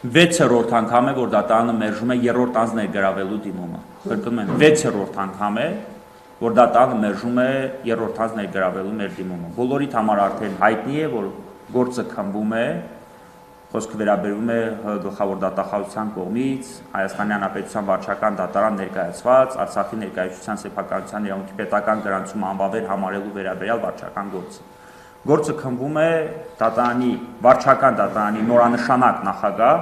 6-րդ անգամ է, որ դատարանը մերժում է 3-րդ անձ ներգրավելու դիմումը։ Կրկնում եմ, 6-րդ անգամ է, որ դատարանը մերժում է 3-րդ անձ ներգրավելու մեր դիմումը։ Բոլորիդ համար արդեն հայտնի է, որ գործը քննվում է, խոսքը վերաբերում է գլխավոր դատախազության կողմից Հայաստանի Հանրապետության վարչական դատարան ներկայացված Արցախի ներկայացության սեփականության իրավունքի պետական գրանցումը անվավեր համարելու վերաբերյալ վարչական գործը։ Գործը քննվում է դատարանի վարչական դատարանի նորանշանակ նախագահ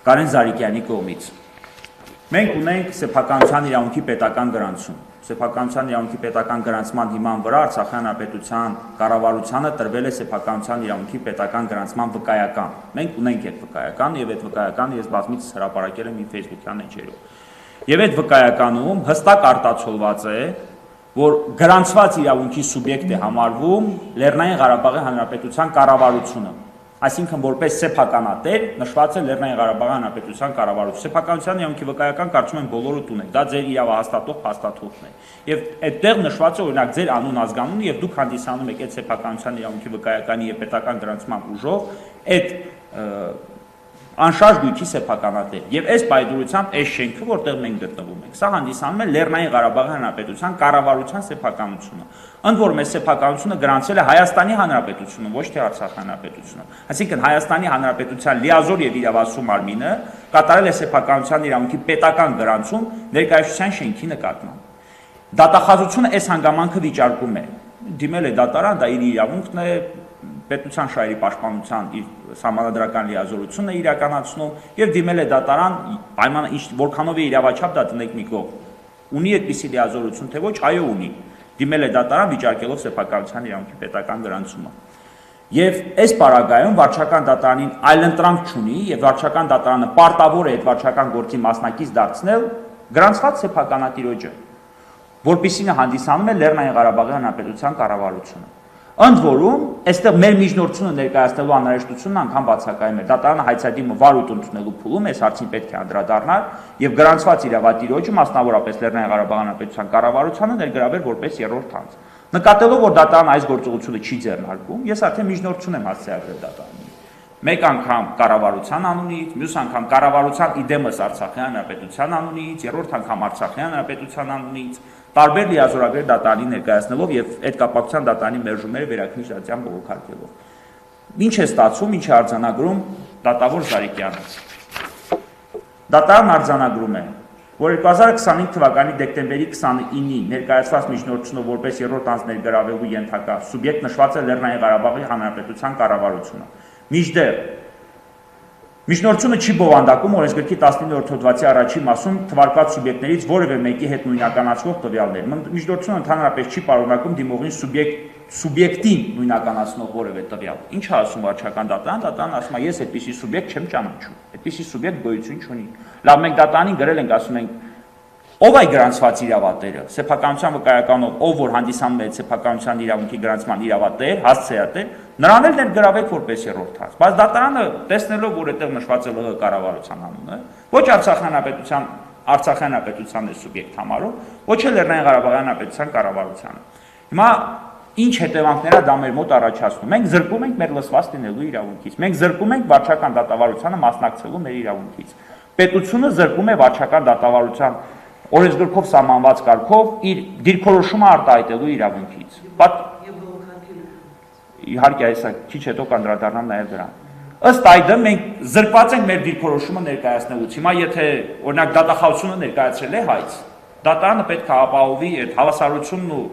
Կարեն Զարիկյանի կողմից։ Մենք ունենք սեփականության իրավունքի պետական գրանցում։ Սեփականության իրավունքի պետական գրանցման հիման վրա Արցախի Հանրապետության կառավարությանը տրվել է սեփականության իրավունքի պետական գրանցման վկայական։ Մենք ունենք այդ վկայական եւ այդ վկայականը ես բազմիցս հրապարակել եմ իմ Facebook-յան էջերով։ Եվ այդ վկայականում հստակ արտացոլված է, որ գրանցված իրավունքի սուբյեկտ է համարվում Լեռնային Ղարաբաղի Հանրապետության կառավարությունը։ Այսինքն որպես սեփականատեր նշված է Լեռնային Ղարաբաղի Հանրապետության կառավարությունը։ Սեփականության իրավունքի վկայական կարծում եմ բոլորը ունեք, դա ձեր իրավահաստատող փաստաթուղթն է։ Եվ այդտեղ նշված է օրինակ ձեր անուն ազգանունը եւ դուք հանդիսանում եք այդ սեփականության իրավունքի վկայականի եւ պետական գրանցման ուժով այդ անշարժ գույքի սեփականատեր։ Եվ այս պայդրությամբ այս շենքը, որտեղ մենք գտնվում ենք, սա հանդիսանում է Լեռնային Ղարաբաղի Հանրապետության կառավարության սեփականությունը։ Ընդ որում այս սեփականությունը գրանցել է Հայաստանի Հանրապետությունը, ոչ թե Արցախի Հանրապետությունը։ Այսինքն Հայաստանի Հանրապետության լիազոր եւ իրավասու մարմինը կատարել է սեփականության իրավունքի պետական գրանցում ներկայացության շենքի նկատմամբ։ Դատախազությունը այս հանգամանքը վիճարկում է։ Դիմել է դատարան, դա իր իրավունքն է, պետության շահերի պաշտպանության իր սահմանադրական լիազորությունն է իրականացնում եւ դիմել է դատարան, պայմանը որքանով է իրավաչափ դա տնեք մի կողմ։ Ունի այդպիսի լիազորություն, թե ոչ, այո ունի։ Դիմել է դատարան վիճարկելով սեփականության իրավունքի պետական գրանցումը։ Եվ այս պարագայում վարչական դատարանին այլընտրանք չունի եւ վարչական դատարանը պարտավոր է այդ վարչական գործի մասնակից դարձնել գրանցված սեփականատիրոջը, որպիսին հանդիսանում է Լեռնային Ղարաբաղի Հանրապետության կառավարությունը։ Ընդ որում, այստեղ մեր միջնորդությունը ներկայացնելու անհրաժեշտությունն անգամ բացակայում է։ Դատարանը հայցադիմը վարույթ ընդունելու փուլում այս հարցին պետք է անդրադառնալ եւ գրանցված իրավատիրոջը, մասնավորապես Լեռնային Ղարաբաղի Հանրապետության կառավարությանը ներգրավել որպես երրորդ անձ։ Նկատելով, որ դատարանը այս գործողությունը չի ձեռնարկում, ես արդեն միջնորդություն եմ հասցեագրել դատարանին։ Մեկ անգամ կառավարության անունից, մյուս անգամ կառավարության իդեմս Արցախի Հանրապետության անունից, երրորդ անգամ Արցախի Հանրապետության անունից, տարբեր լիազորագրեր դատարանի ներկայացնելով եւ այդ կապակցության դատարանի մերժումները վերաքննիչ դատյան բողոքարկելով։ Ինչ է ստացվում, ինչ է արձանագրում դատավոր Զարիկյանը։ Դատարանն արձանագրում է, որ 2025 թվականի դեկտեմբերի 29-ի ներկայացված միջնորդությունով որպես երրորդ անձ ներգրավելու ենթակա սուբյեկտ նշված է Լեռնային Ղարաբաղի Հանրապետության կառավարությունը։ Մինչդեռ միջնորդությունը չի բովանդակում օրենսգրքի 19-րդ հոդվածի առաջին մասում թվարկված սուբյեկտներից որևէ մեկի հետ նույնականացվող տվյալներ։ Միջնորդությունը ընդհանրապես չի պարունակում դիմողին սուբյեկտին նույնականացնող որևէ տվյալ։ Ինչ է ասում վարչական դատարանը, դատարանը ասում է, ես այդպիսի սուբյեկտ չեմ ճանաչում, այդպիսի սուբյեկտ գոյություն չունի։ Լավ, մենք դատարանին գրել ենք, ասում ենք, ով է գրանցված իրավատերը, սեփականության վկայականով, ով որ հանդիսանում է սեփականության իրավունքի գրանցման իրավատեր, հասցեատեր, նրան էլ ներգրավեք որպես երրորդ անձ։ Բայց դատարանը տեսնելով, որ այդտեղ նշված է ԼՂ կառավարության անունը, ոչ Արցախի Հանրապետության է սուբյեկտ համարում, ոչ էլ Լեռնային Ղարաբաղի Հանրապետության կառավարությանը։ Հիմա ինչ հետևանքներ է դա մեր մոտ առաջացնում։ Մենք զրկում ենք մեր լսված լինելու իրավունքից։ Մենք զրկում ենք վարչական դատավարությանը մասնակցելու մեր իրավունքից։ Պետությունը զրկում է վարչական դատավարության օրենսգրքով սահմանված կարգով իր դիրքորոշումը արտահայտելու իրավունքից։ Իհարկե, այսա քիչ հետո կանդրադառնամ նաև դրան։ Ըստ այդմ մենք զրկված ենք մեր դիրքորոշումը ներկայացնելուց։ Հիմա եթե օրինակ դատախազությունը ներկայացրել է հայց, դատարանը պետք է ապահովի այդ հավասարությունն ու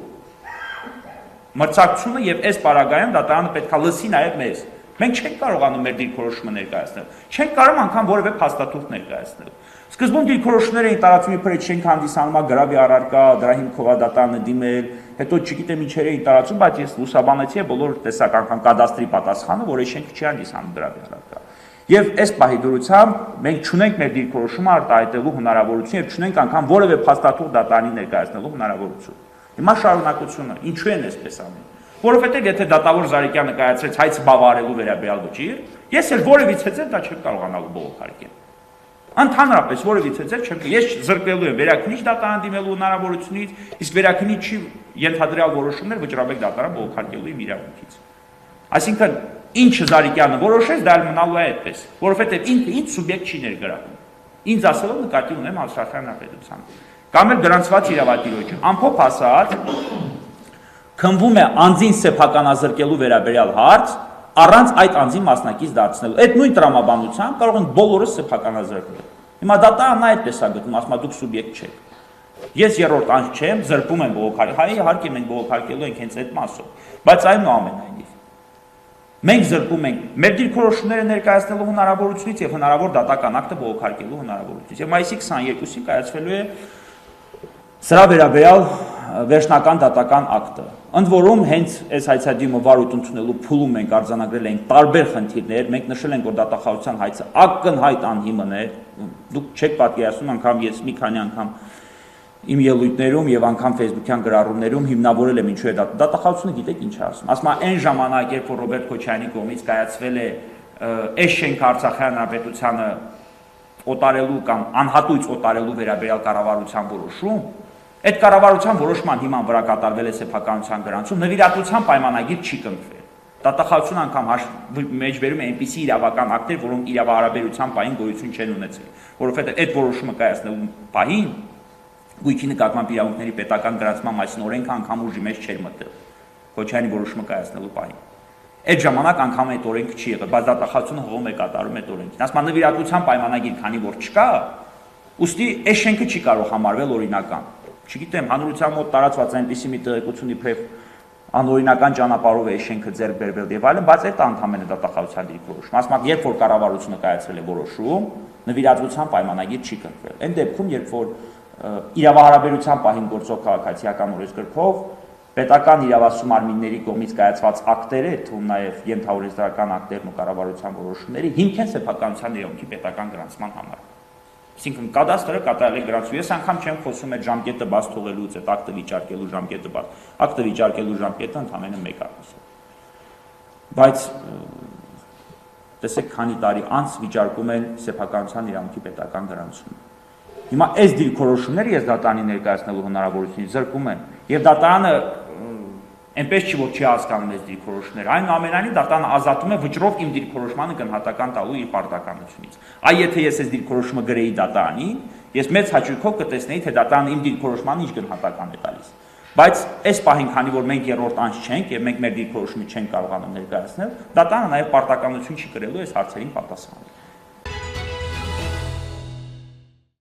մրցակցությունը եւ այս պարագայում դատարանը պետք է լսի նաև մեզ։ Մենք չենք կարողանում մեր դիրքորոշումը ներկայացնել։ Չենք կարող անգամ որևէ փաստաթուղթ ներկայացնել։ Սկզբում դիրքորոշումներ էին տարածում իբր այդ շենք հանդիսանում գրավի առարկա, դրա հիմքով է դատարանը դիմել, հետո չգիտեմ ինչեր էին տարածում, բայց ես լուսաբանեցի բոլոր տեսակ անգամ կադաստրի պատասխանը, որ այդ շենքը չի հանդիսանում գրավի առարկա։ Եվ այս պահի դրությամբ մենք չունենք մեր դիրքորոշումը արտահայտելու հնարավորություն եւ չունենք անգամ որևէ փաստաթուղթ դատարանի ներկայացնելու հնարավորություն։ Հիմա շարունակությունը, ինչու են այսպես անում։ Որովհետեւ եթե դատավոր Զարիկյանը կայացրեց հայց բավարարելու վերաբերյալ վճիռ, ես էլ որևիցե ձեր դա չեմ կարողանալու բողոքարկել։ Ընդհանրապես որևիցե ձեր չեմ, ես զրկվելու եմ վերաքննիչ դատարան դիմելու հնարավորությունից, իսկ վերաքննիչի ենթադրյալ որոշումներ վճռաբեկ դատարան բողոքարկելու իմ իրավունքից։ Այսինքն ինչ Զարիկյանը որոշեց, դա էլ մնալու է այդպես, որովհետև ինքը ինձ սուբյեկտ չի ներգրավում։ Ինձ ասելով նկատի ունեմ Արցախյան Հանրապետության։ Կամ էլ դրանցված իրավատիրոջը, ամփոփ ասած, քննվում է անձին սեփականազրկելու վերաբերյալ հարց, առանց այդ անձին մասնակից դարձնելու։ Այդ նույն տրամաբանությամբ կարող են բոլորը սեփականազրկել։ Հիմա դատարանն այդպես է գտնում, ասում է դուք սուբյեկտ չեք։ Ես երրորդ անձ չեմ, զրկում եմ բողոքարկել, հայ իհարկե մենք բողոքարկելու ենք հենց այդ մասով, բայց այնուամենայնիվ մենք զրկում ենք մեր դիրքորոշումները ներկայացնելու հնարավորությունից եւ հնարավոր դատական ակտը բողոքարկելու հնարավորությունից։ Եվ մայիսի 22-ին կայացվելու է սրա վերաբերյալ վերջնական դատական ակտը։ Ընդ որում հենց այս հայցադիմը վարույթ ընդունելու փուլում մենք արձանագրել ենք տարբեր խնդիրներ, մենք նշել ենք, որ դատախազության հայցը ակնհայտ անհիմն է, դուք չեք պատկերացնում, անգամ ես մի քանի անգամ իմ ելույթներում եւ անգամ Facebook-յան գրառումներում հիմնավորել եմ ինչու է դատախազությունը գիտեք ինչ է ասում։ Ասում է այն ժամանակ, երբ որ Ռոբերտ Քոչարյանի կողմից կայացվել է այս շենք Արցախյան Հանրապետությանը օտարելու կամ անհատույց օտարելու վերաբերյալ կառավարության որոշում, այդ կառավարության որոշման հիման վրա կատարվել է սեփականության գրանցում, նվիրատվության պայմանագիր չի կնքվել։ Դատախազությունը անգամ մեջբերում է այնպիսի իրավական ակտեր, որոնք իրավահարաբերության պահին գոյություն չեն ունեցել, որովհետեւ այդ որոշումը կայացնելու պահին գույքի նկատմամբ իրավունքների պետական գրանցման մասին օրենքը անգամ ուժի մեջ չէր մտել Քոչարյանի որոշումը կայացնելու պահին։ Այդ ժամանակ անգամ այդ օրենքը չի եղել, բայց դատախազությունը հողում է կատարում այդ օրենքին։ Ասում է նվիրատվության պայմանագիր, քանի որ չկա, ուստի այս շենքը չի կարող համարվել օրինական։ Չգիտեմ, հանրության մոտ տարածված այնպիսի մի տեղեկություն իբրև անօրինական ճանապարհով է շենքը ձեռք բերվել եւ այլն, բայց այդ անդամենը դատախազության դիրքորոշում։ Ասում է, երբ որ կառավարությունը կայացրել է որոշում, նվիրատվության պայմանագիր չի կնքվել։ Այն դեպքում, երբ որ իրավահարաբերության պահին գործող քաղաքացիական օրենսգրքով պետական իրավասու մարմինների կողմից կայացված ակտերը, թվում նաև ենթաօրենսդրական ակտերն ու կառավարության որոշումները հիմք են սեփականության իրավունքի պետական գրանցման համար։ Այսինքն կադաստրը կատարել է գրանցում։ Ես անգամ չեմ խոսում այդ ժամկետը բաց թողելուց, այդ ակտը վիճարկելու ժամկետը բաց։ Ակտը վիճարկելու ժամկետը ընդամենը 1 ամիս է։ Բայց տեսեք, քանի տարի անց վիճարկում են սեփականության իրավունքի պետական գրանցումը։ Հիմա այս դիրքորոշումները ես դատարանի ներկայացնելու հնարավորությունից զրկում եմ, եւ դատարանը այնպես չի որ չի հասկանում այս դիրքորոշումները, այնուամենայնիվ դատարանը ազատում է վճռով իմ դիրքորոշմանը գնահատական տալու իր պարտականությունից։ Այ եթե ես այս դիրքորոշումը գրեի դատարանին, ես մեծ հաճույքով կտեսնեի, թե դատարանը իմ դիրքորոշմանը ինչ գնահատական է տալիս։ Բայց այս պահին, քանի որ մենք երրորդ անձ չենք եւ մենք մեր դիրքորոշումը չենք կարողանում ներկայացնել, դատարանը նաեւ պարտականություն չի կրելու այս հարցերին պատասխանել։